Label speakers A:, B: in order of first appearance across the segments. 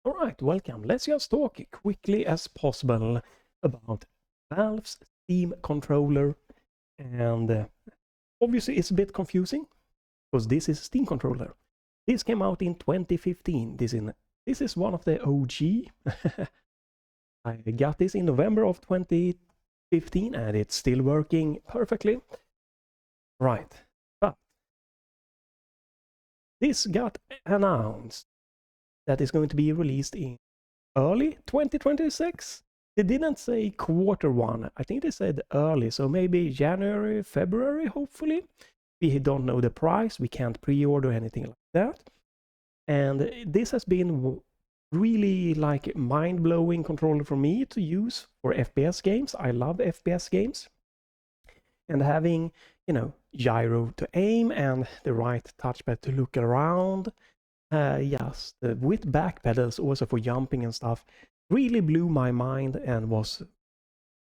A: Alright, welcome. Let's just talk quickly as possible about Valve's Steam controller. And obviously it's a bit confusing because this is a Steam controller. This came out in 2015. This is one of the OG. I got this in November of 2015 and it's still working perfectly. Right, but this got announced that is going to be released in early 2026. They didn't say quarter 1. I think they said early, so maybe January, February, hopefully. We don't know the price. We can't pre-order anything like that. And this has been really like mind-blowing controller for me to use for FPS games. I love FPS games. And having, gyro to aim and the right touchpad to look around. Yes, with back pedals also for jumping and stuff really blew my mind and was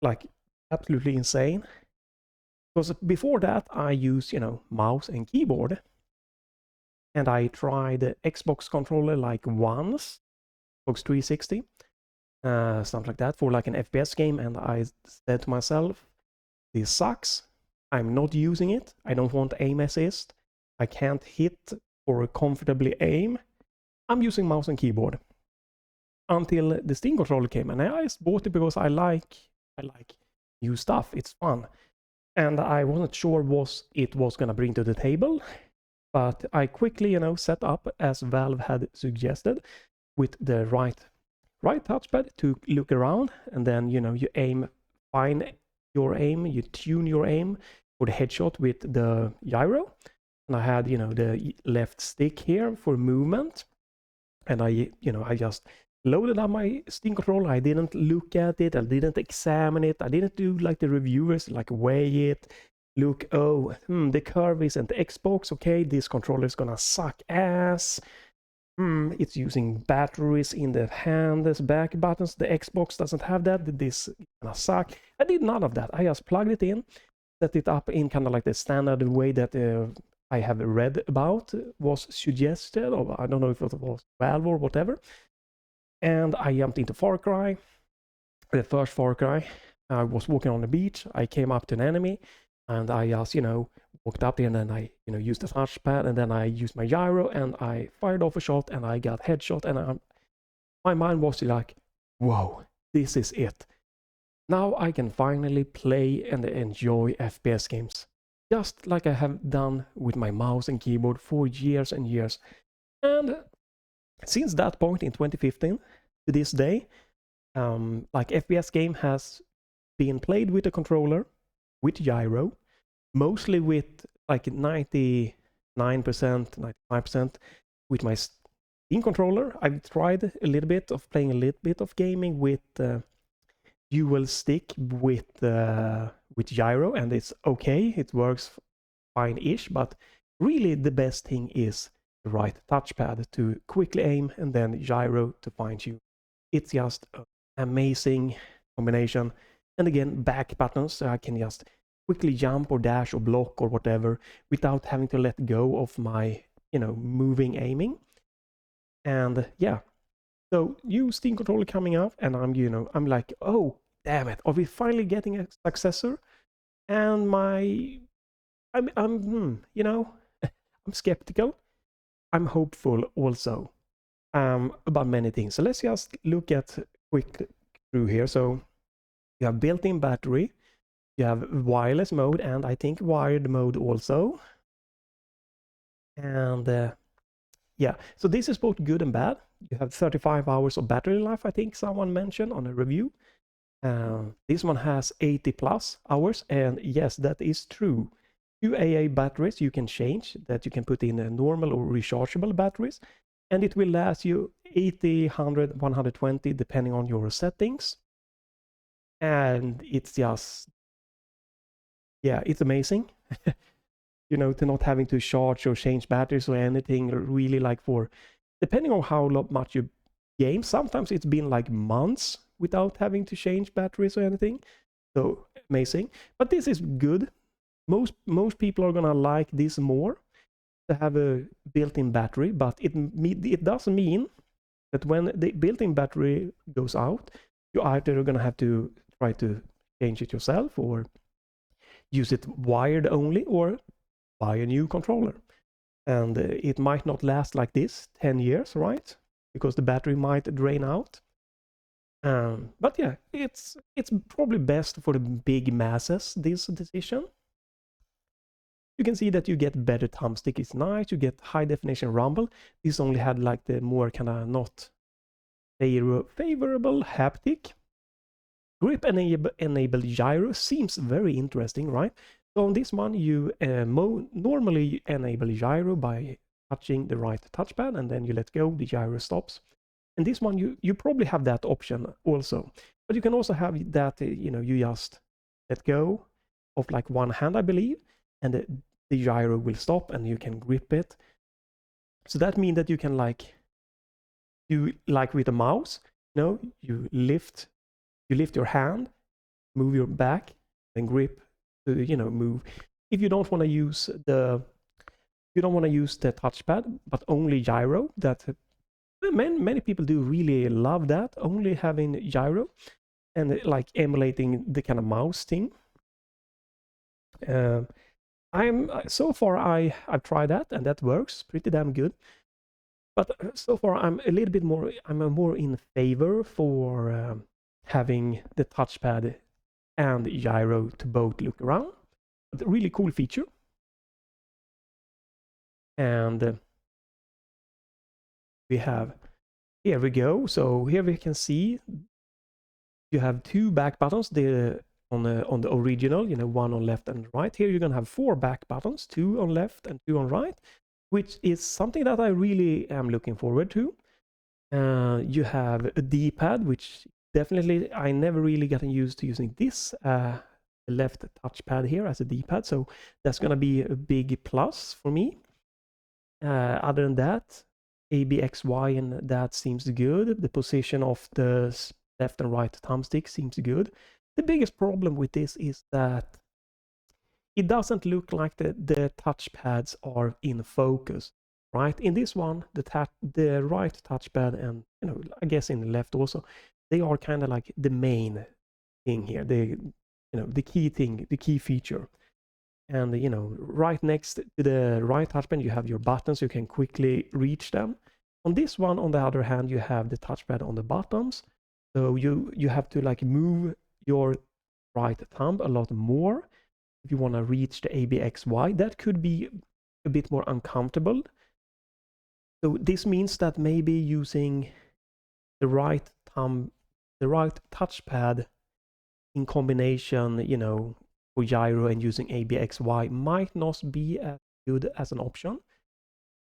A: like absolutely insane. Because before that I used, mouse and keyboard. And I tried the Xbox controller like once, Xbox 360, something like that for like an FPS game, and I said to myself, this sucks. I'm not using it. I don't want aim assist. I can't hit or comfortably aim. I'm using mouse and keyboard until the Steam controller came, and I just bought it because I like new stuff. It's fun, and I wasn't sure what it was gonna bring to the table, but I quickly, set up as Valve had suggested with the right touchpad to look around, and then you aim, find your aim, you tune your aim for the headshot with the gyro. And I had, the left stick here for movement. And I just loaded up my Steam controller. I didn't look at it. I didn't examine it. I didn't do like the reviewers, like weigh it. Look, the curve isn't Xbox. Okay, this controller is gonna suck ass. It's using batteries in the handles, back buttons. The Xbox doesn't have that. This is gonna suck. I did none of that. I just plugged it in, set it up in kind of like the standard way that I have read about was suggested, or I don't know if it was Valve or whatever. And I jumped into Far Cry, the first Far Cry. I was walking on the beach. I came up to an enemy, and I just, walked up there, and then I, used the touchpad, and then I used my gyro, and I fired off a shot, and I got headshot, and my mind was like, whoa, this is it. Now I can finally play and enjoy FPS games, just like I have done with my mouse and keyboard for years and years. And since that point in 2015 to this day, like FPS game has been played with a controller, with gyro, mostly with like 99%, 95% with my Steam controller. I've tried a little bit of playing a little bit of gaming with dual stick with gyro, and it's okay. It works fine-ish, but really the best thing is the right touchpad to quickly aim and then gyro to find you. It's just an amazing combination. And again, back buttons, so I can just quickly jump or dash or block or whatever without having to let go of my, moving aiming. And yeah, so new Steam controller coming out, and I'm like, oh, damn it, are we finally getting a successor? And I'm skeptical. I'm hopeful also about many things. So let's just look at quick through here. So you have built-in battery, you have wireless mode, and I think wired mode also. And yeah, so this is both good and bad. You have 35 hours of battery life, I think someone mentioned on a review. This one has 80 plus hours, and yes, that is true. 2 AA batteries you can change, that you can put in a normal or rechargeable batteries, and it will last you 80, 100, 120 depending on your settings. And it's just, yeah, it's amazing. To not having to charge or change batteries or anything, really, like for depending on how much you game, sometimes it's been like months without having to change batteries or anything. So amazing. But this is good. Most people are gonna like this more, to have a built-in battery, but it does mean that when the built-in battery goes out, you either gonna have to try to change it yourself, or use it wired only, or buy a new controller. And it might not last like this 10 years, right? Because the battery might drain out. But yeah, it's probably best for the big masses, this decision. You can see that you get better thumbstick, it's nice, you get high definition rumble. This only had like the more kind of not favorable haptic. Grip enable gyro seems very interesting, right? So on this one, you normally enable gyro by touching the right touchpad, and then you let go, the gyro stops. And this one, you probably have that option also. But you can also have that, you just let go of like one hand, I believe, and the gyro will stop and you can grip it. So that means that you can like do like with a mouse, you lift your hand, move your back, then grip to move. If you don't want to use the touchpad but only gyro, that many people do really love that, only having gyro and like emulating the kind of mouse thing. So far I've tried that, and that works pretty damn good. But so far I'm more in favor for having the touchpad and gyro to both look around. But a really cool feature. And here we go. So here we can see you have two back buttons. On the original, one on left and right. Here you're gonna have 4 back buttons, 2 on left and 2 on right, which is something that I really am looking forward to. You have a D-pad, which definitely I never really gotten used to using this left touchpad here as a D-pad, so that's gonna be a big plus for me. Other than that, ABXY and that seems good. The position of the left and right thumbstick seems good. The biggest problem with this is that it doesn't look like the touchpads are in focus, right? In this one, the right touchpad and I guess in the left also, they are kind of like the main thing here. The key thing, the key feature. And right next to the right touchpad, you have your buttons. You can quickly reach them. On this one, on the other hand, you have the touchpad on the buttons. So you have to like move your right thumb a lot more if you want to reach the ABXY. That could be a bit more uncomfortable. So this means that maybe using the right touchpad in combination, for gyro and using ABXY might not be as good as an option.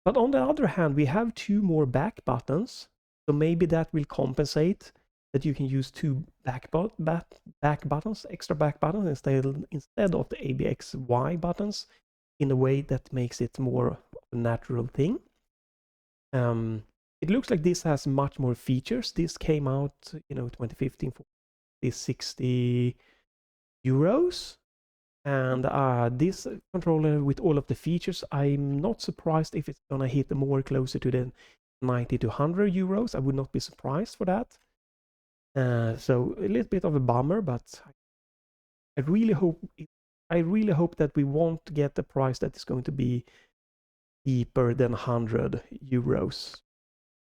A: But on the other hand, we have 2 more back buttons, so maybe that will compensate that you can use 2 back buttons, extra back buttons instead of the ABXY buttons, in a way that makes it more of a natural thing. It looks like this has much more features. This came out, 2015 for this 60 euros. And this controller with all of the features, I'm not surprised if it's gonna hit more closer to the 90 to 100 euros. I would not be surprised for that. So a little bit of a bummer, but I really hope that we won't get a price that is going to be cheaper than 100 euros.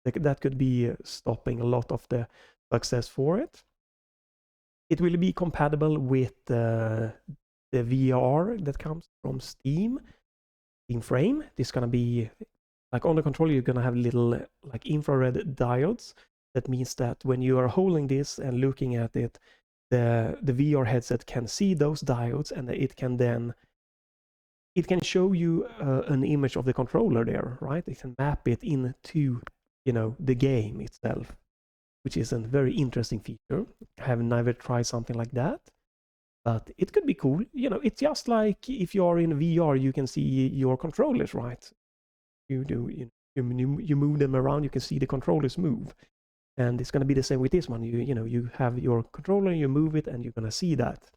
A: That could be stopping a lot of the success for it. It will be compatible with the VR that comes from Steam Frame. This is gonna be like on the controller, you're gonna have little like infrared diodes. That means that when you are holding this and looking at it, the VR headset can see those diodes, and it can show you an image of the controller there, right? It can map it into the game itself, which is a very interesting feature. I have never tried something like that, but it could be cool. It's just like if you are in VR, you can see your controllers, right? You move them around, you can see the controllers move. And it's going to be the same with this one. You have your controller, you move it, and you're going to see that.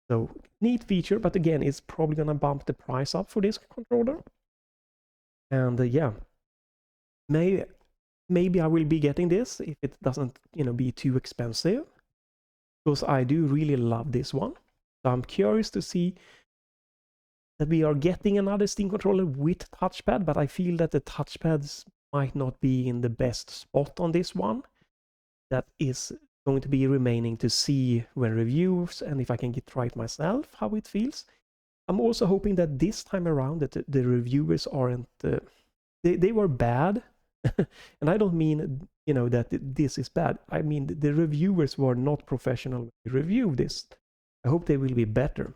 A: So neat feature, but again, it's probably going to bump the price up for this controller. And yeah, maybe maybe I will be getting this if it doesn't, be too expensive, because I do really love this one. So I'm curious to see that we are getting another Steam controller with touchpad, but I feel that the touchpads might not be in the best spot on this one. That is going to be remaining to see when reviews and if I can try it myself, how it feels. I'm also hoping that this time around that the reviewers aren't, they were bad. And I don't mean, that this is bad. I mean, the reviewers were not professional when they reviewed this. I hope they will be better.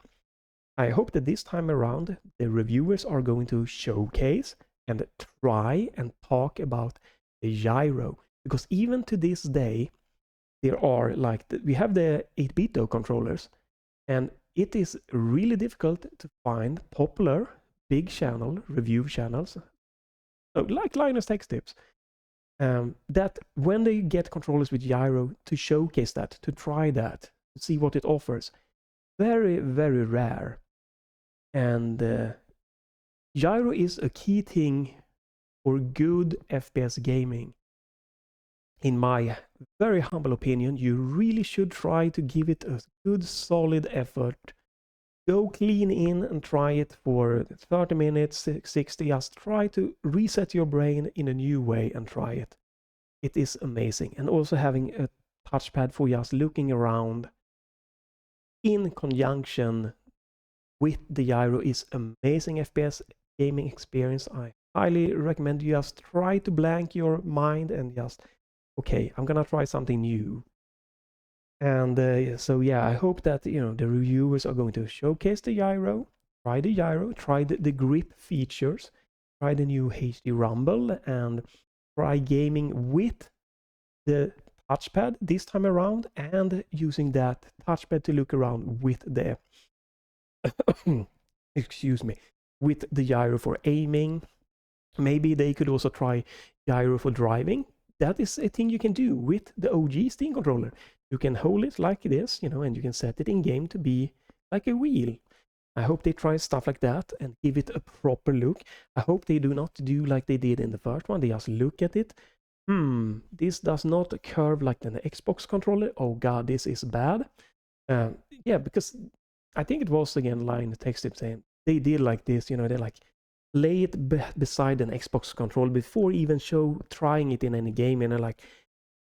A: I hope that this time around, the reviewers are going to showcase and try and talk about the gyro. Because even to this day, there are we have the 8-bit controllers, and it is really difficult to find popular big channel review channels, like Linus Tech Tips, that when they get controllers with gyro, to showcase that, to try that, to see what it offers. Very, very rare. And gyro is a key thing for good FPS gaming. In my very humble opinion, you really should try to give it a good solid effort. Go clean in and try it for 30 minutes, 60, just try to reset your brain in a new way and try it. It is amazing. And also having a touchpad for just looking around in conjunction with the gyro is amazing FPS gaming experience. I highly recommend you just try to blank your mind and just, okay, I'm gonna try something new. And so yeah, I hope that the reviewers are going to showcase the gyro, try the grip features, try the new HD Rumble, and try gaming with the touchpad this time around, and using that touchpad to look around with the excuse me, with the gyro for aiming. Maybe they could also try gyro for driving. That is a thing you can do with the OG Steam controller. You can hold it like this, and you can set it in game to be like a wheel. I hope they try stuff like that and give it a proper look. I hope they do not do like they did in the first one. They just look at it. This does not curve like the Xbox controller. Oh god, this is bad. Yeah, because I think it was again line text it saying they did like this, they like lay it beside an Xbox controller before even trying it in any game, and like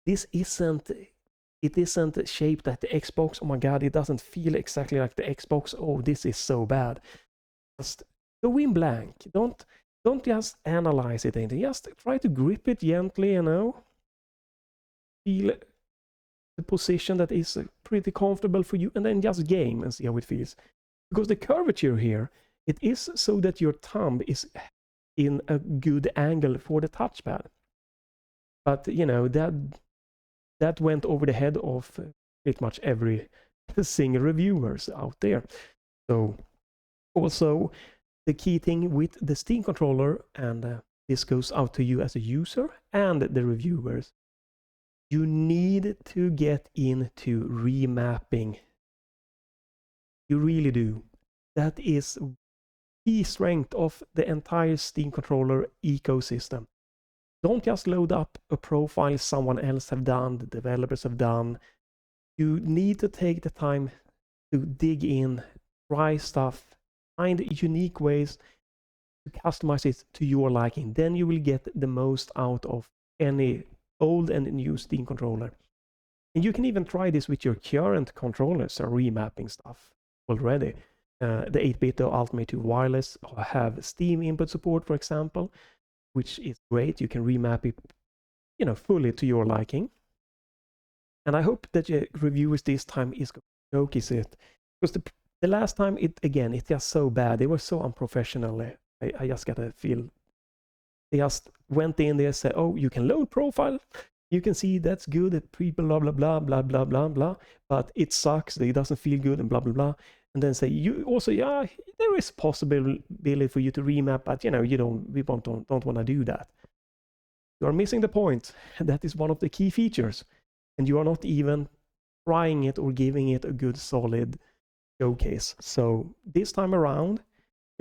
A: it isn't shaped like the Xbox. Oh my god, it doesn't feel exactly like the Xbox. Oh, this is so bad. Just go in blank. Don't just analyze it, anything. Just try to grip it gently, feel the position that is pretty comfortable for you, and then just game and see how it feels. Because the curvature here, it is so that your thumb is in a good angle for the touchpad. But that went over the head of pretty much every single reviewers out there. So also the key thing with the Steam controller, and this goes out to you as a user and the reviewers, you need to get into remapping. You really do. That is the strength of the entire Steam controller ecosystem. Don't just load up a profile someone else have done, the developers have done. You need to take the time to dig in, try stuff, find unique ways to customize it to your liking. Then you will get the most out of any old and new Steam controller. And you can even try this with your current controllers or remapping stuff already. The 8-bit Ultimate 2 Wireless have Steam input support, for example, which is great. You can remap it, fully to your liking. And I hope that your reviewers this time is going to showcase it. Because the last time, it's just so bad. They were so unprofessional. I just got to feel. They just went in there and said, oh, you can load profile. You can see that's good. People blah, blah, blah, blah, blah, blah, blah. But it sucks. It doesn't feel good and blah, blah, blah. And then say, you also, yeah, there is possibility for you to remap, but we don't want to do that. You are missing the point. That is one of the key features. And you are not even trying it or giving it a good solid showcase. So this time around,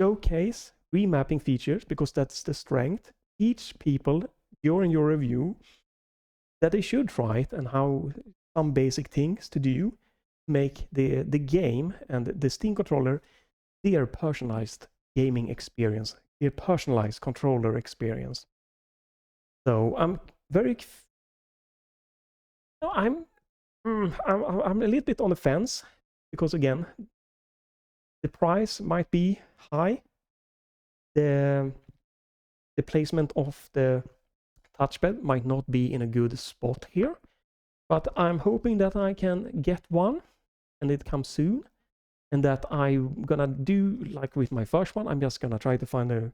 A: showcase remapping features, because that's the strength. Teach people during your review that they should try it and how some basic things to do make the game and the Steam controller their personalized gaming experience, their personalized controller experience. So I'm very, I'm a little bit on the fence because again, the price might be high. The placement of the touchpad might not be in a good spot here, but I'm hoping that I can get one and it comes soon, and that I'm gonna do like with my first one. I'm just gonna try to find a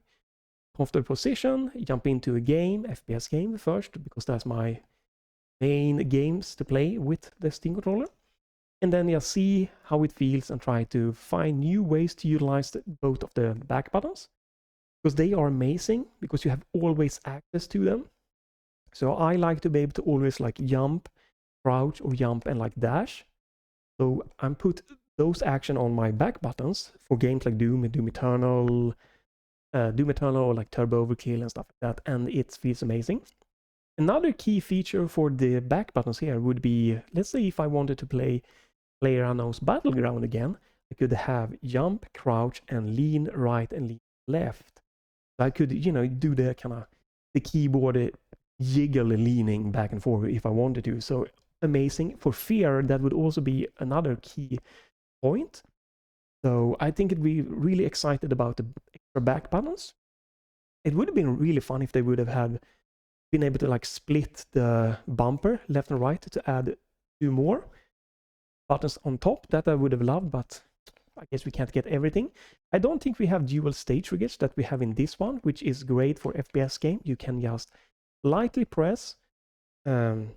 A: comfortable position, jump into a game, FPS game first, because that's my main games to play with the Steam controller, and then just see how it feels and try to find new ways to utilize both of the back buttons, because they are amazing because you have always access to them. So I like to be able to always like jump, crouch, or jump and like dash. So I'm put those action on my back buttons for games like Doom and Doom Eternal, or like Turbo Overkill and stuff like that, and it feels amazing. Another key feature for the back buttons here would be, let's say if I wanted to play PlayerUnknown's Battleground again, I could have jump, crouch, and lean right and lean left. So I could, do the kind of the keyboard jiggle leaning back and forth if I wanted to. So amazing. For Fear, that would also be another key point. So I think it'd be really excited about the extra back buttons. It would have been really fun if they would have been able to like split the bumper left and right to add 2 more buttons on top. That I would have loved, but I guess we can't get everything. I don't think we have dual stage triggers that we have in this one, which is great for FPS game. You can just lightly press to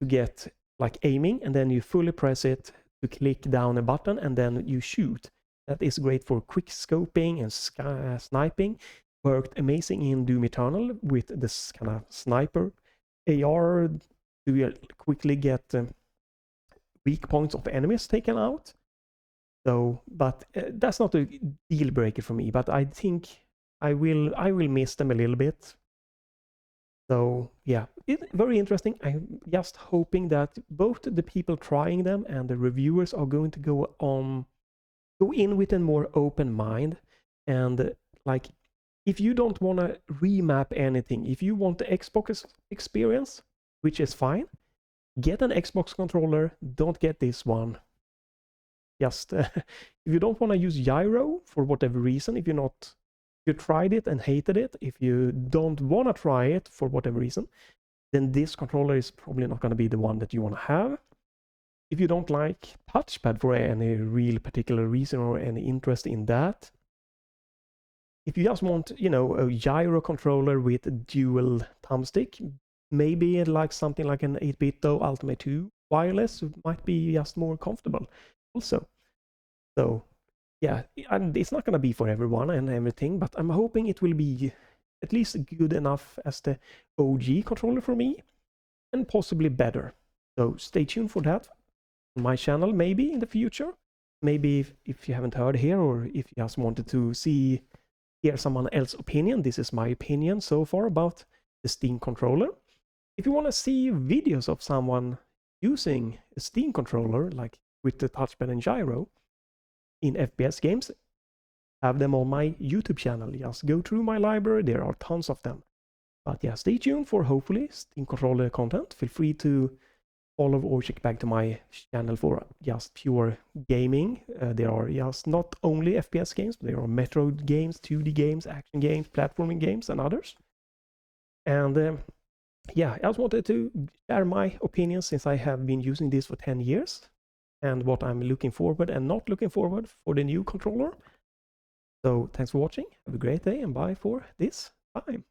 A: get like aiming, and then you fully press it to click down a button, and then you shoot. That is great for quick scoping and sniping. Worked amazing in Doom Eternal with this kind of sniper AR to quickly get weak points of enemies taken out. So, but that's not a deal breaker for me. But I think I will miss them a little bit. So yeah, very interesting. I'm just hoping that both the people trying them and the reviewers are going to go in with a more open mind, and like, if you don't want to remap anything, if you want the Xbox experience, which is fine, get an Xbox controller, don't get this one. Just if you don't want to use gyro for whatever reason, if you tried it and hated it, if you don't want to try it for whatever reason, then this controller is probably not going to be the one that you want to have. If you don't like touchpad for any real particular reason or any interest in that, if you just want, a gyro controller with a dual thumbstick, maybe like something like an 8BitDo Ultimate 2 wireless might be just more comfortable also. So yeah, and it's not going to be for everyone and everything, but I'm hoping it will be at least good enough as the OG controller for me, and possibly better. So stay tuned for that on my channel, maybe in the future. Maybe if you haven't heard here, or if you just wanted to hear someone else's opinion, this is my opinion so far about the Steam controller. If you want to see videos of someone using a Steam controller, like with the touchpad and gyro, in FPS games, have them on my YouTube channel. Just go through my library, there are tons of them. But yeah, stay tuned for hopefully Steam controller content. Feel free to follow or check back to my channel for just pure gaming. There are just not only FPS games, but there are Metroid games, 2D games, action games, platforming games, and others. And yeah, I just wanted to share my opinion, since I have been using this for 10 years, and what I'm looking forward and not looking forward for the new controller. So thanks for watching, have a great day, and bye for this time.